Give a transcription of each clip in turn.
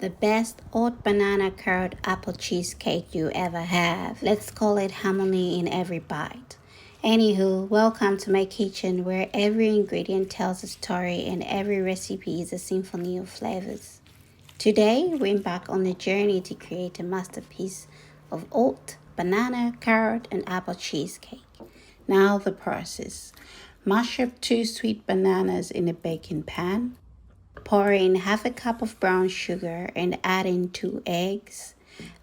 the best oat banana carrot apple cheesecake you ever have. Let's call it harmony in every bite. Anywho, welcome to my kitchen where every ingredient tells a story and every recipe is a symphony of flavors. Today, we embark on a journey to create a masterpiece of oat, banana, carrot, and apple cheesecake. Now the process. Mash up 2 sweet bananas in a baking pan. Pour in half a cup of brown sugar and add in 2 eggs.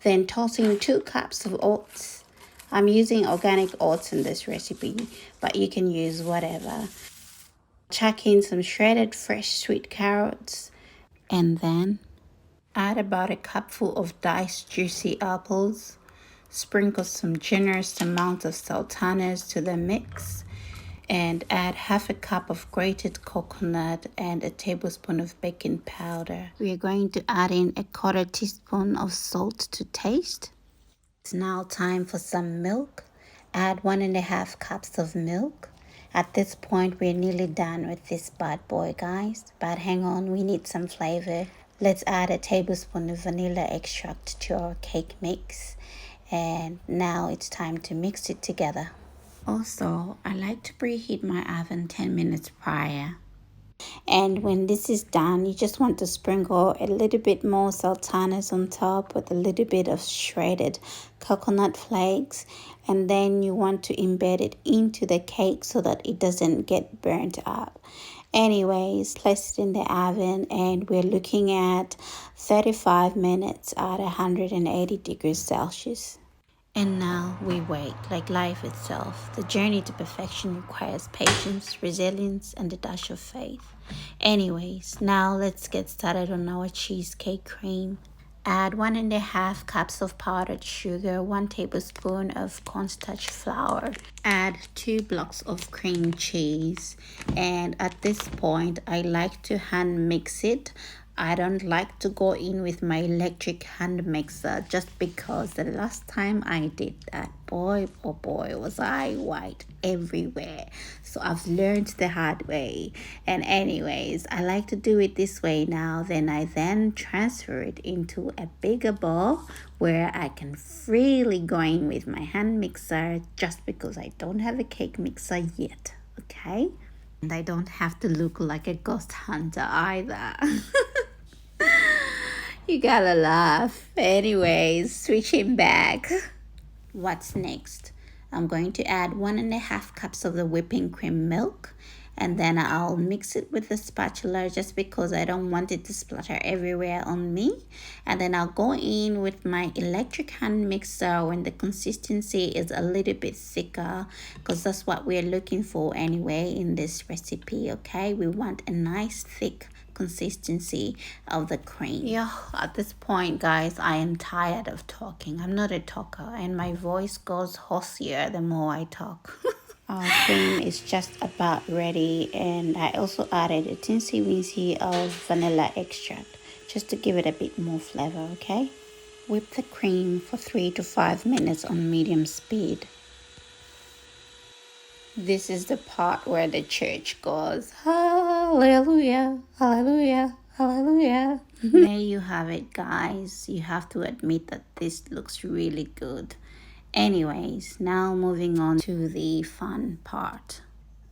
Then toss in 2 cups of oats. I'm using organic oats in this recipe, but you can use whatever. Chuck in some shredded fresh sweet carrots. And then add about a cupful of diced juicy apples. Sprinkle some generous amount of sultanas to the mix. And add half a cup of grated coconut and a tablespoon of baking powder. We are going to add in a 1/4 teaspoon of salt to taste. It's now time for some milk. Add 1.5 cups of milk. At this point, we're nearly done with this bad boy, guys. But hang on, we need some flavor. Let's add a tablespoon of vanilla extract to our cake mix. And now it's time to mix it together. Also, I like to preheat my oven 10 minutes prior. And when this is done, you just want to sprinkle a little bit more sultanas on top with a little bit of shredded coconut flakes. And then you want to embed it into the cake so that it doesn't get burnt up. Anyways, place it in the oven and we're looking at 35 minutes at 180 degrees Celsius. And now we wait, like life itself. The journey to perfection requires patience, resilience, and a dash of faith. Anyways, now let's get started on our cheesecake cream. Add 1.5 cups of powdered sugar, 1 tablespoon of cornstarch flour. Add 2 blocks of cream cheese. And at this point, I like to hand mix it. I don't like to go in with my electric hand mixer just because the last time I did that, boy, oh boy, was I white everywhere. So I've learned the hard way. And anyways, I like to do it this way now. Then I transfer it into a bigger bowl where I can freely go in with my hand mixer just because I don't have a cake mixer yet, okay? And I don't have to look like a ghost hunter either. You gotta laugh. Anyways, switching back. What's next? I'm going to add 1.5 cups of the whipping cream milk. And then I'll mix it with the spatula just because I don't want it to splatter everywhere on me. And then I'll go in with my electric hand mixer when the consistency is a little bit thicker, because that's what we're looking for anyway in this recipe, okay? We want a nice thick consistency of the cream. Yeah, at this point, guys, I am tired of talking. I'm not a talker and my voice goes hoarser the more I talk. Our cream is just about ready, and I also added a teensy-weensy of vanilla extract just to give it a bit more flavor, okay? Whip the cream for 3 to 5 minutes on medium speed. This is the part where the church goes, hallelujah, hallelujah, hallelujah. There you have it, guys. You have to admit that this looks really good. Anyways, now moving on to the fun part.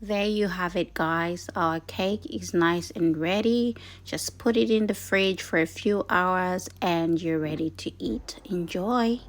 There you have it, guys. Our cake is nice and ready. Just put it in the fridge for a few hours and you're ready to eat. Enjoy.